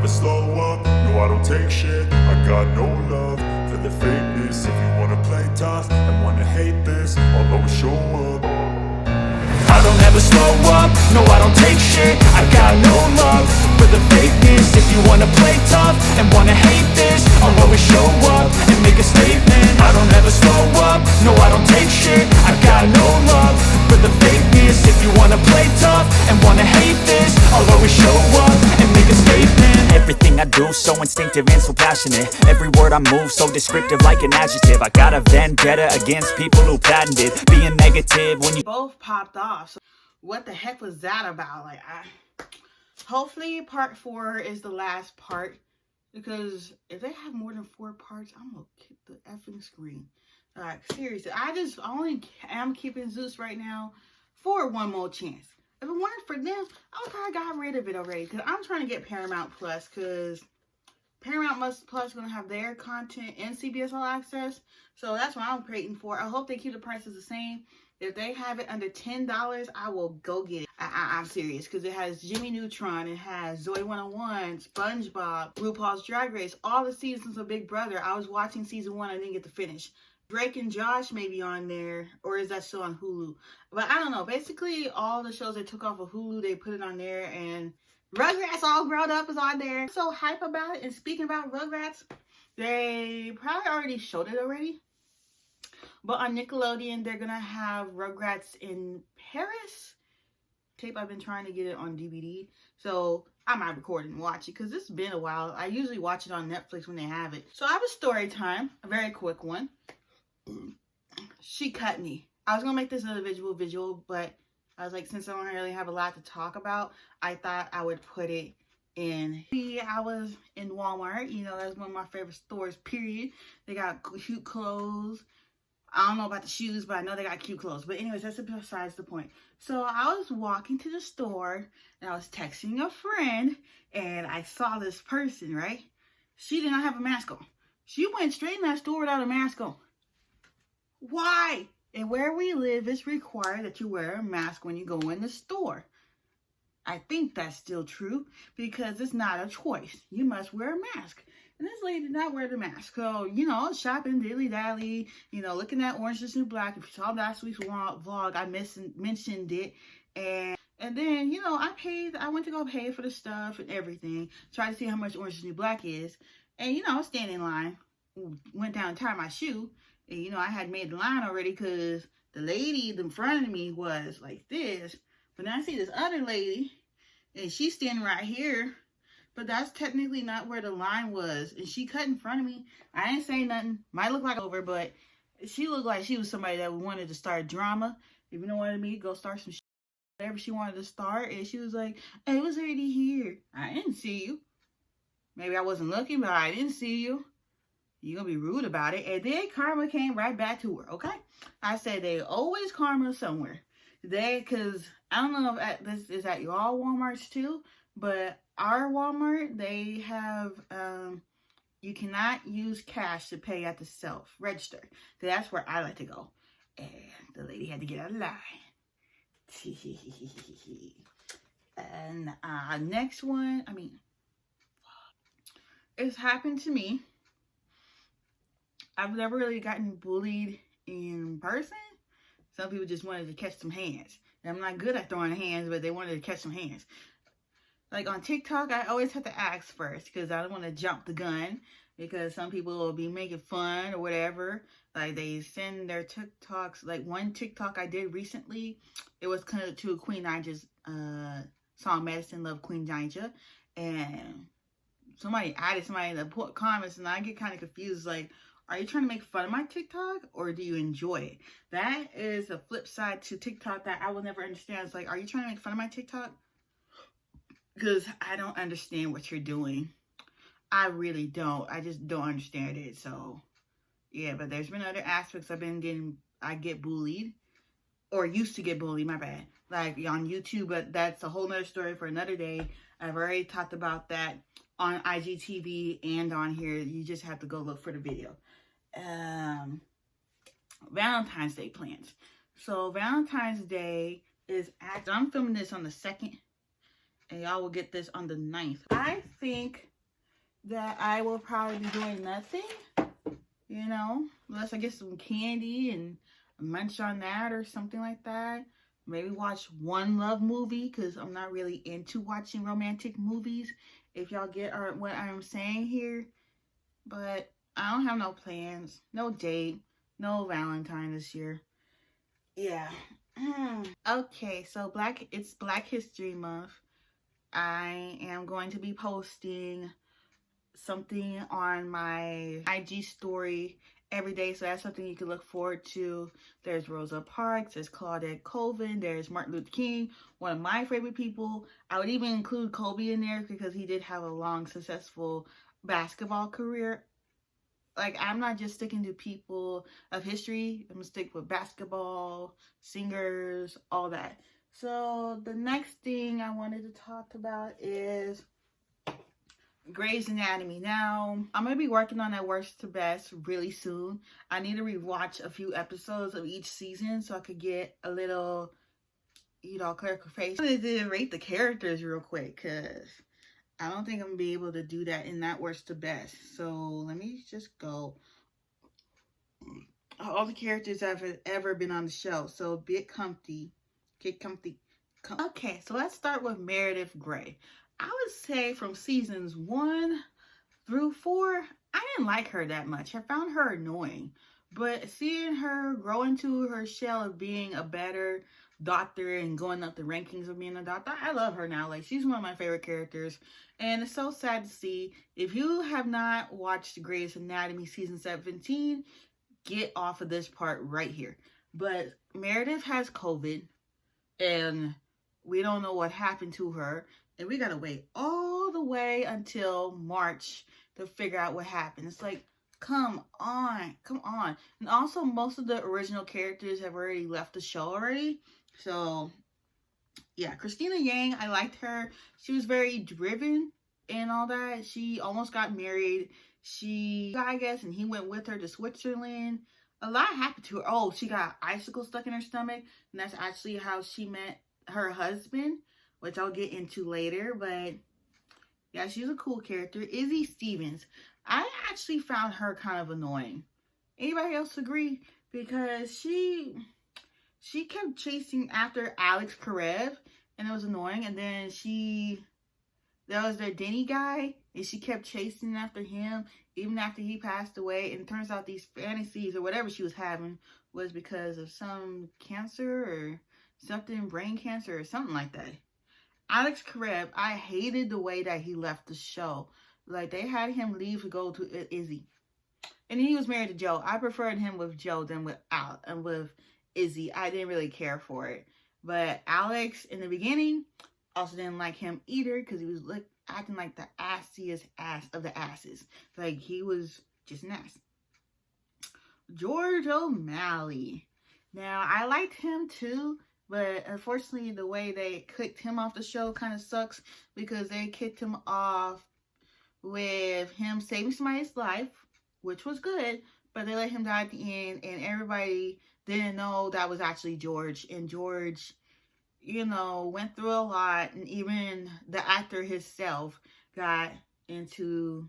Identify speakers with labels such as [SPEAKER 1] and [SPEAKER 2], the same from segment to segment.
[SPEAKER 1] slow up, no I don't take shit. I got no love for the fakeness. If you wanna play tough and wanna hate this, I'll always show up. I don't ever slow up, no I don't take shit. I got no love for the fakeness. If you wanna play tough and wanna hate this, I'll always show up and make a statement. I don't ever slow up, no I don't take shit. I got no love for the fakeness. If you wanna play tough and wanna hate this, I'll always show up and make a statement. Everything I do so instinctive and so passionate. Every word I move so descriptive like an adjective. I got a vendetta against people who patented being negative when you
[SPEAKER 2] both popped off. So what the heck was that about? Like, hopefully part 4 is the last part, because if they have more than 4 parts, I'm gonna kick the effing screen. Like, seriously, I only am keeping Zeus right now for one more chance. If it weren't for them, I would probably got rid of it already, because I'm trying to get Paramount Plus, because Paramount Plus gonna have their content and CBS All Access. So that's what I'm waiting for. I hope they keep the prices the same. If they have it under $10, I will go get it. I'm serious, because it has Jimmy Neutron, it has Zoe 101, SpongeBob, RuPaul's Drag Race, all the seasons of Big Brother. I was watching season 1, I didn't get to finish. Drake and Josh may be on there, or is that still on Hulu? But I don't know. Basically, all the shows they took off of Hulu, they put it on there, and Rugrats All Grown Up is on there. I'm so hype about it. And speaking about Rugrats, they probably already showed it already. But on Nickelodeon, they're going to have Rugrats in Paris tape. I've been trying to get it on DVD. So I might record and watch it, because it's been a while. I usually watch it on Netflix when they have it. So I have a story time, a very quick one. She cut me. I was going to make this an visual, but I was like, since I don't really have a lot to talk about, I thought I would put it in. I was in Walmart. You know, that's one of my favorite stores, period. They got cute clothes. I don't know about the shoes, but I know they got cute clothes. But anyways, that's besides the point. So I was walking to the store, and I was texting a friend, and I saw this person, right? She did not have a mask on. She went straight in that store without a mask on. Why? And where we live, it's required that you wear a mask when you go in the store. I think that's still true, because it's not a choice. You must wear a mask. And this lady did not wear the mask. So, you know, shopping, dilly-dally, you know, looking at Orange is the New Black. If you saw last week's vlog, I mentioned it. And then, you know, I went to go pay for the stuff and everything. Tried to see how much Orange is the New Black is. And, you know, I was standing in line. Went down and tied my shoe. And, you know, I had made the line already, because the lady in front of me was like this. But then I see this other lady, and she's standing right here. But that's technically not where the line was. And she cut in front of me. I didn't say nothing. Might look like over, but she looked like she was somebody that wanted to start drama. If you know what I mean, go start some shit. Whatever she wanted to start. And she was like, hey, it was already here. I didn't see you. Maybe I wasn't looking, but I didn't see you. You're going to be rude about it. And then karma came right back to her, okay? I said they always karma somewhere. Because I don't know if this is at y'all Walmarts too, but our Walmart, they have, you cannot use cash to pay at the self-register. So that's where I like to go. And the lady had to get out of line. And next one, it's happened to me. I've never really gotten bullied in person. Some people just wanted to catch some hands. And I'm not good at throwing hands, but they wanted to catch some hands. Like on TikTok, I always have to ask first, because I don't want to jump the gun, because some people will be making fun or whatever. Like they send their TikToks. Like one TikTok I did recently, it was kind of to Queen Naja's song Medicine Love Queen Naja. And somebody added somebody in the comments, and I get kind of confused. Like, are you trying to make fun of my TikTok, or do you enjoy it? That is a flip side to TikTok that I will never understand. It's like, are you trying to make fun of my TikTok? Because I don't understand what you're doing. I really don't. I just don't understand it. So, yeah, but there's been other aspects I get bullied. Or used to get bullied, my bad. Like on YouTube, but that's a whole nother story for another day. I've already talked about that on IGTV and on here. You just have to go look for the video. Valentine's Day plans. So Valentine's Day is I'm filming this on the 2nd, and y'all will get this on the 9th. I think that I will probably be doing nothing, you know, unless I get some candy and munch on that or something like that. Maybe watch one love movie, because I'm not really into watching romantic movies, if y'all get what I'm saying here. But I don't have no plans, no date, no Valentine this year. Yeah. Okay, so it's Black History Month. I am going to be posting something on my IG story every day, so that's something you can look forward to. There's Rosa Parks, there's Claudette Colvin, there's Martin Luther King, one of my favorite people. I would even include Kobe in there because he did have a long, successful basketball career. Like, I'm not just sticking to people of history. I'm gonna stick with basketball, singers, all that. So the next thing I wanted to talk about is Grey's Anatomy. Now, I'm going to be working on that worst to best really soon. I need to rewatch a few episodes of each season so I could get a little, clarification. I wanted to rate the characters real quick, because I don't think I'm going to be able to do that in that worst to best. So let me just go. All the characters that have ever been on the show. So get comfy. Okay, so let's start with Meredith Grey. I would say from seasons 1 through 4, I didn't like her that much. I found her annoying. But seeing her grow into her shell of being a better doctor and going up the rankings of being a doctor, I love her now. Like, she's one of my favorite characters. And it's so sad to see. If you have not watched Grey's Anatomy season 17, get off of this part right here. But Meredith has COVID, and we don't know what happened to her. And we gotta wait all the way until March to figure out what happened. It's like, come on. And also, most of the original characters have already left the show already. So, yeah, Christina Yang, I liked her. She was very driven and all that. She almost got married. I guess, and he went with her to Switzerland. A lot happened to her. Oh, she got icicles stuck in her stomach. And that's actually how she met her husband, which I'll get into later. But yeah, she's a cool character. Izzy Stevens, I actually found her kind of annoying. Anybody else agree? Because she kept chasing after Alex Karev, and it was annoying. And then there was the Denny guy, and she kept chasing after him even after he passed away. And it turns out these fantasies or whatever she was having was because of some cancer or something, brain cancer or something like that. Alex Karev, I hated the way that he left the show. Like, they had him leave to go to Izzy. And he was married to Joe. I preferred him with Joe than with Izzy. I didn't really care for it. But Alex, in the beginning, also didn't like him either, because he was acting like the assiest ass of the asses. Like, he was just an ass. George O'Malley. Now, I liked him too, but unfortunately, the way they kicked him off the show kind of sucks, because they kicked him off with him saving somebody's life, which was good, but they let him die at the end, and everybody didn't know that was actually George. And George, went through a lot, and even the actor himself got into,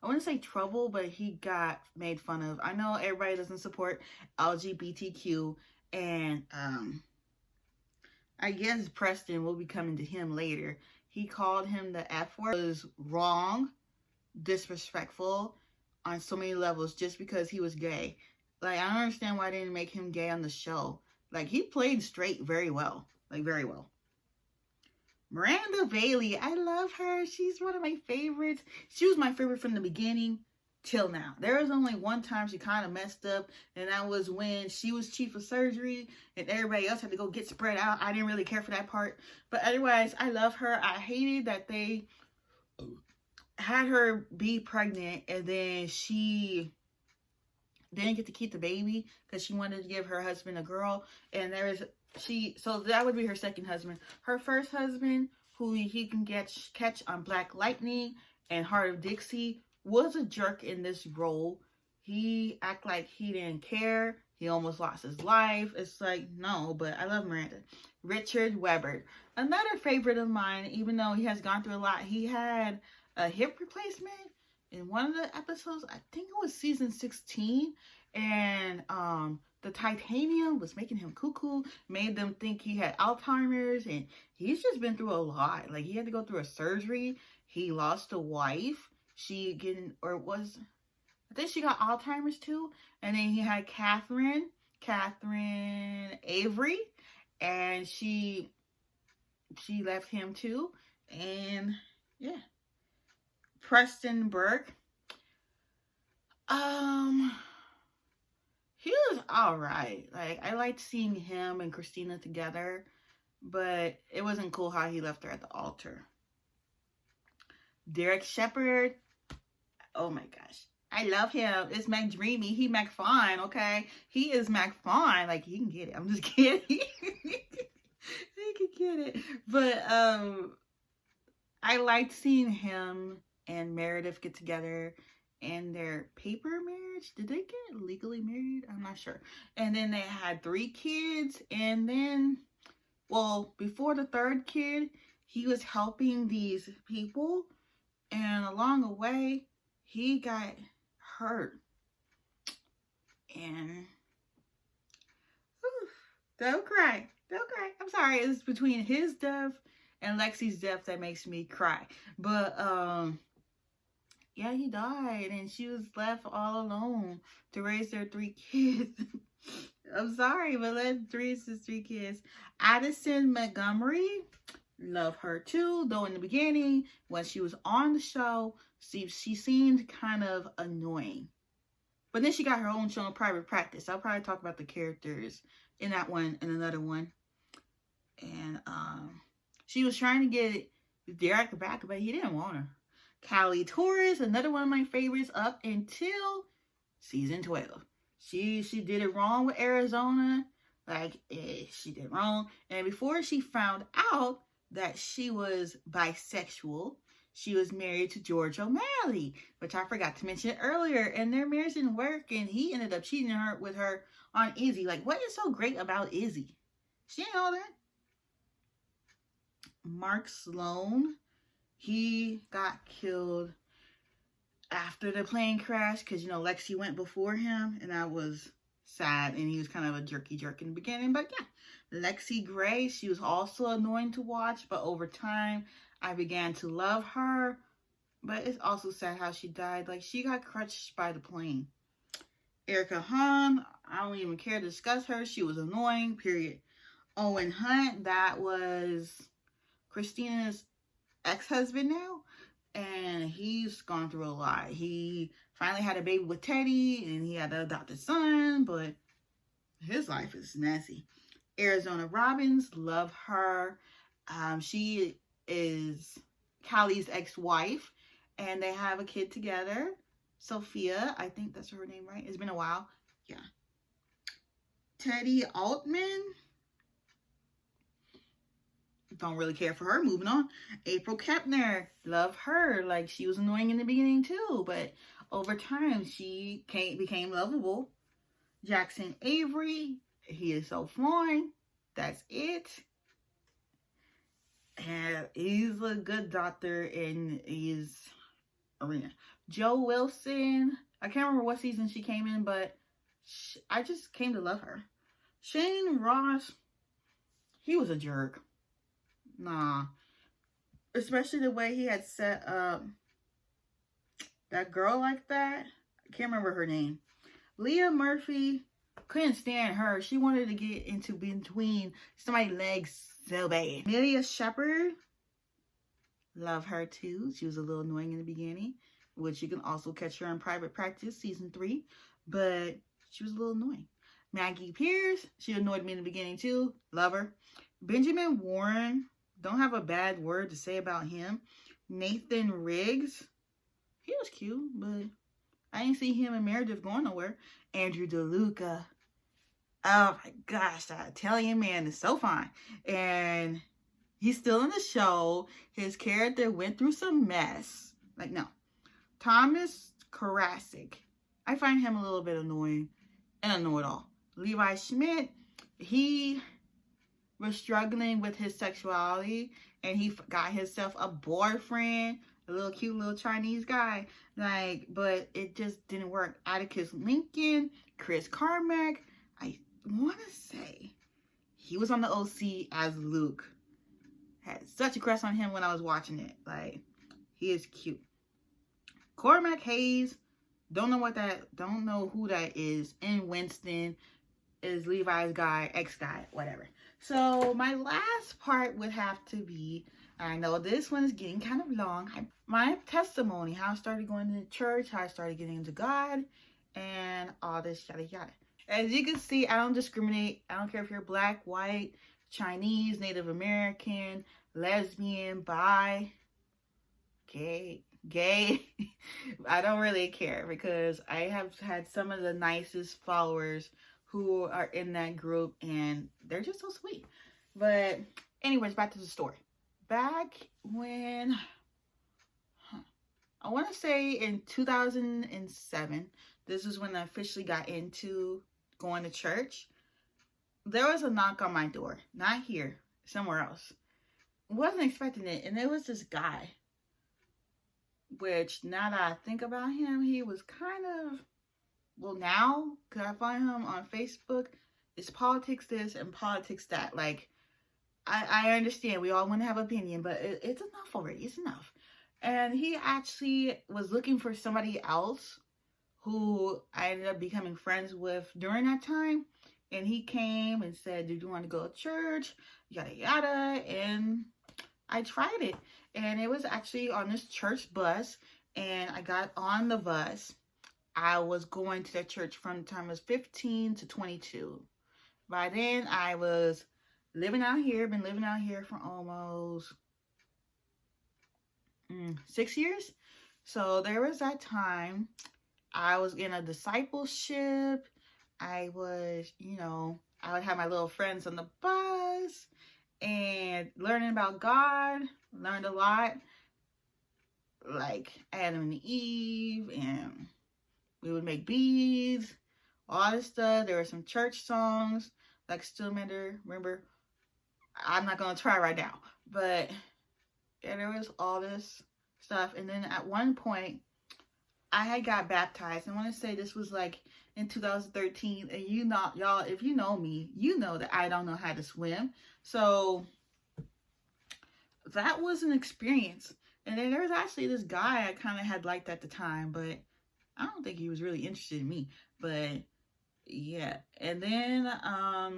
[SPEAKER 2] I wouldn't say trouble, but he got made fun of. I know everybody doesn't support LGBTQ, and I guess Preston will be coming to him later. He called him the F word. It was wrong, disrespectful on so many levels just because he was gay. Like, I don't understand why they didn't make him gay on the show. Like, he played straight very well. Like, very well. Miranda Bailey, I love her. She's one of my favorites. She was my favorite from the beginning till now. There was only one time she kind of messed up, and that was when she was chief of surgery and everybody else had to go get spread out. I didn't really care for that part. But otherwise, I love her. I hated that they had her be pregnant, and then she didn't get to keep the baby because she wanted to give her husband a girl. And so that would be her second husband. Her first husband, who he can catch on Black Lightning and Heart of Dixie, was a jerk in this role. He acted like he didn't care. He almost lost his life. It's like, no, but I love Miranda. Richard Webber. Another favorite of mine, even though he has gone through a lot. He had a hip replacement in one of the episodes. I think it was season 16. And the titanium was making him cuckoo, made them think he had Alzheimer's, and he's just been through a lot. Like, he had to go through a surgery. He lost a wife. I think she got Alzheimer's too. And then he had Catherine Avery, and she left him too. And yeah, Preston Burke. He was alright. Like, I liked seeing him and Christina together, but it wasn't cool how he left her at the altar. Derek Shepherd. Oh my gosh. I love him. It's Mac Dreamy. He Mac Fine, okay? He is Mac Fine. Like, he can get it. I'm just kidding. He can get it. But I liked seeing him and Meredith get together and their paper marriage. Did they get legally married? I'm not sure. And then they had 3 kids. And then, well, before the 3rd kid, he was helping these people. And along the way, he got hurt. And don't cry. Don't cry. I'm sorry. It's between his death and Lexi's death that makes me cry. But yeah, he died, and she was left all alone to raise their 3 kids. I'm sorry, but let's raise his 3 kids. Addison Montgomery, love her too. Though in the beginning, when she was on the show, she seemed kind of annoying. But then she got her own show in Private Practice. I'll probably talk about the characters in that one and another one. And she was trying to get Derek back, but he didn't want her. Callie Torres, another one of my favorites up until season 12. She did it wrong with Arizona. Like, she did wrong. And before she found out that she was bisexual, she was married to George O'Malley, which I forgot to mention earlier. And their marriage didn't work, and he ended up cheating with her on Izzy. Like, what is so great about Izzy? She ain't all that. Mark Sloan, he got killed after the plane crash because, you know, Lexi went before him, and that was sad, and he was kind of a jerk in the beginning. But yeah, Lexi Gray, she was also annoying to watch, but over time, I began to love her. But it's also sad how she died. Like, she got crushed by the plane. Erica Hahn, I don't even care to discuss her. She was annoying, period. Owen Hunt, that was Christina's ex-husband now, and he's gone through a lot. He finally had a baby with Teddy, and he had an adopted son, but his life is messy. Arizona Robbins, love her. She is Callie's ex-wife, and they have a kid together. Sophia, I think that's her name, right? It's been a while. Yeah. Teddy Altman, don't really care for her. Moving on. April Kepner, love her. Like, she was annoying in the beginning too, but over time she became lovable. Jackson Avery, he is so fine. That's it. And he's a good doctor in his arena. Joe Wilson, I can't remember what season she came in, but I just came to love her. Shane Ross, he was a jerk. Nah. Especially the way he had set up that girl like that. I can't remember her name. Leah Murphy, couldn't stand her. She wanted to get into between somebody's legs so bad. Amelia Shepard, love her too. She was a little annoying in the beginning, which you can also catch her in Private Practice season 3, but she was a little annoying. Maggie Pierce, she annoyed me in the beginning too. Love her. Benjamin Warren, don't have a bad word to say about him. Nathan Riggs, he was cute, but I didn't see him and Meredith going nowhere. Andrew DeLuca, oh my gosh, that Italian man is so fine. And he's still in the show. His character went through some mess. Like, no. Thomas Karasik, I find him a little bit annoying and a know-it-all. Levi Schmidt, he was struggling with his sexuality, and he got himself a boyfriend, a little cute little Chinese guy. Like, but it just didn't work. Atticus Lincoln, Chris Carmack, I want to say he was on the OC as Luke. Had such a crush on him when I was watching it. Like, he is cute. Cormac Hayes, don't know who that is. And Winston is Levi's guy, ex-guy, whatever. So my last part would have to be, I know this one is getting kind of long, my testimony, how I started going to church, how I started getting into God, and all this yada yada. As you can see, I don't discriminate. I don't care if you're black, white, Chinese, Native American, lesbian, bi, gay. I don't really care, because I have had some of the nicest followers who are in that group, and they're just so sweet. But anyways, back to the story. Back when, I want to say in 2007, this is when I officially got into going to church. There was a knock on my door. Not here, somewhere else. Wasn't expecting it, and it was this guy. Which, now that I think about him, he was kind of, well, now, because I find him on Facebook, it's politics this and politics that. Like, I understand we all want to have opinion, but it's enough already. It's enough. And he actually was looking for somebody else who I ended up becoming friends with during that time. And he came and said, "Do you want to go to church?" Yada, yada. And I tried it. And it was actually on this church bus. And I got on the bus. I was going to that church from the time I was 15 to 22. By then, I was living out here. Been living out here for almost 6 years. So there was that time. I was in a discipleship. I was, I would have my little friends on the bus and learning about God. Learned a lot. Like Adam and Eve, and we would make beads, all this stuff. There were some church songs, like Still Remember. I'm not going to try right now. But yeah, there was all this stuff. And then at one point, I had got baptized. I want to say this was like in 2013. And y'all, if you know me, you know that I don't know how to swim. So that was an experience. And then there was actually this guy I kind of had liked at the time, but I don't think he was really interested in me. But yeah. And then I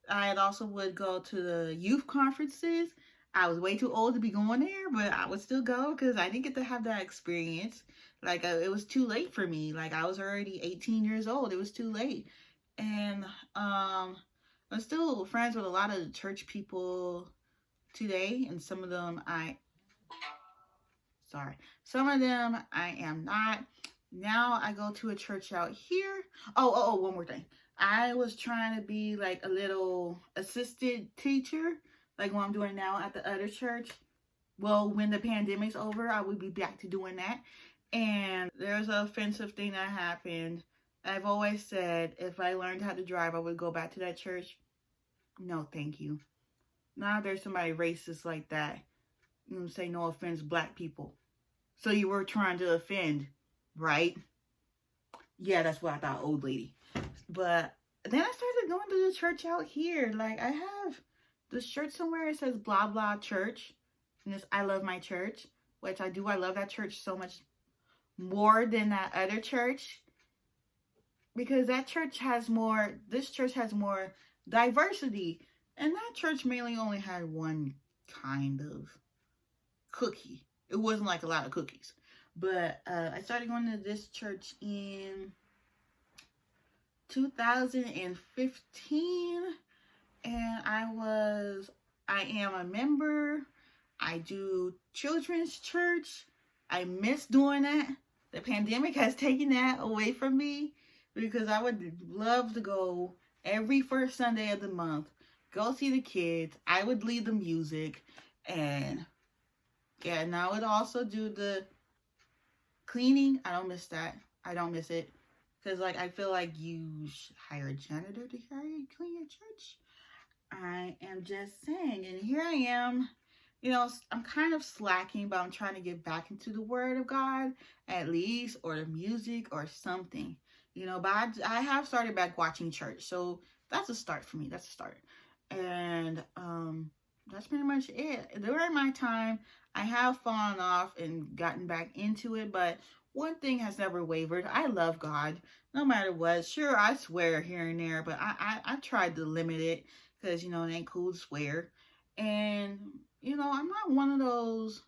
[SPEAKER 2] had also would go to the youth conferences. I was way too old to be going there, but I would still go because I didn't get to have that experience. Like, it was too late for me. Like, I was already 18 years old. It was too late. And I'm still friends with a lot of the church people today, and some of them I am not. Now I go to a church out here. Oh, one more thing. I was trying to be like a little assistant teacher, like what I'm doing now at the other church. Well, when the pandemic's over, I would be back to doing that. And there's an offensive thing that happened. I've always said if I learned how to drive, I would go back to that church. No, thank you. Now there's somebody racist like that. Say no offense, black people. So you were trying to offend, right? Yeah, that's what I thought, old lady. But then I started going to the church out here. Like, I have this shirt somewhere. It says blah blah church. And it's I love my church. Which I do. I love that church so much more than that other church. Because that church has more, this church has more diversity. And that church mainly only had one kind of cookie. It wasn't like a lot of cookies. But I started going to this church in 2015. And I am a member. I do children's church. I miss doing that. The pandemic has taken that away from me. Because I would love to go every first Sunday of the month. Go see the kids. I would lead the music. And yeah, and I would also do the cleaning. I don't miss that. I don't miss it. Because, like, I feel like you should hire a janitor to clean your church. I am just saying. And here I am. You know, I'm kind of slacking, but I'm trying to get back into the Word of God at least, or the music or something. You know, but I have started back watching church. So that's a start for me. That's a start. And that's pretty much it. During my time, I have fallen off and gotten back into it, but one thing has never wavered. I love God, no matter what. Sure, I swear here and there, but I tried to limit it because, you know, it ain't cool to swear. And, you know, I'm not one of those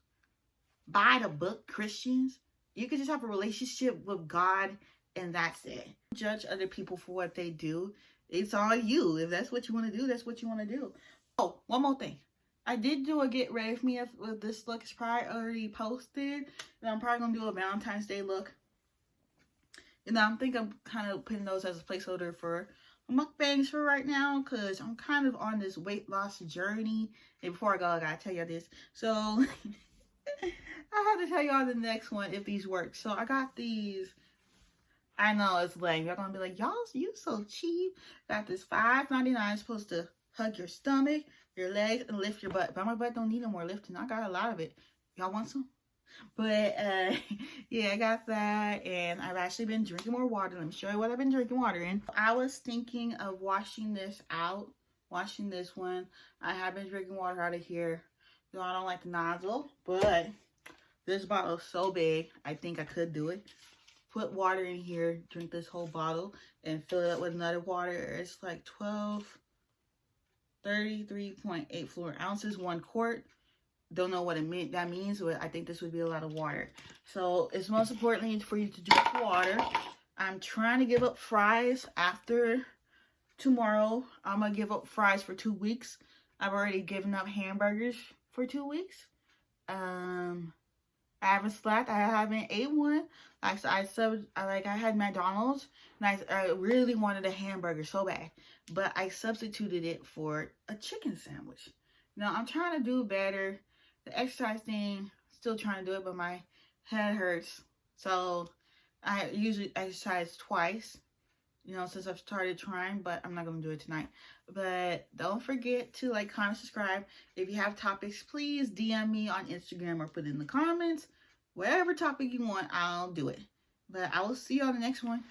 [SPEAKER 2] by the book Christians. You can just have a relationship with God and that's it. Judge other people for what they do. It's on you. If that's what you want to do, that's what you want to do. Oh, one more thing. I did do a get ready for me with this look. It's probably already posted. And I'm probably going to do a Valentine's Day look. And I think I'm kind of putting those as a placeholder for mukbangs for right now, because I'm kind of on this weight loss journey. And before I go, I gotta tell you this. So I have to tell y'all the next one if these work. So I got these. I know it's lame. You're gonna be like, y'all, you so cheap. Got this $5.99. Supposed to hug your stomach, your legs, and lift your butt. But my butt don't need no more lifting. I got a lot of it. Y'all want some? But yeah, I got that, and I've actually been drinking more water. Let me show you what I've been drinking water in. I was thinking of washing this out, washing this one. I have been drinking water out of here. You know, I don't like the nozzle, but this bottle is so big, I think I could do it. Put water in here, drink this whole bottle, and fill it up with another water. It's like 33.8 fluid ounces, 1 quart. Don't know what that means, but I think this would be a lot of water. So it's most importantly for you to drink water. I'm trying to give up fries after tomorrow. I'm going to give up fries for 2 weeks. I've already given up hamburgers for 2 weeks. I haven't slacked. I haven't ate one. I had McDonald's, and I really wanted a hamburger so bad, but I substituted it for a chicken sandwich. Now I'm trying to do better. The exercise thing, still trying to do it, but my head hurts. So I usually exercise twice, you know, since I've started trying, but I'm not going to do it tonight. But don't forget to like, comment, subscribe. If you have topics, please DM me on Instagram or put it in the comments. Whatever topic you want, I'll do it. But I will see you on the next one.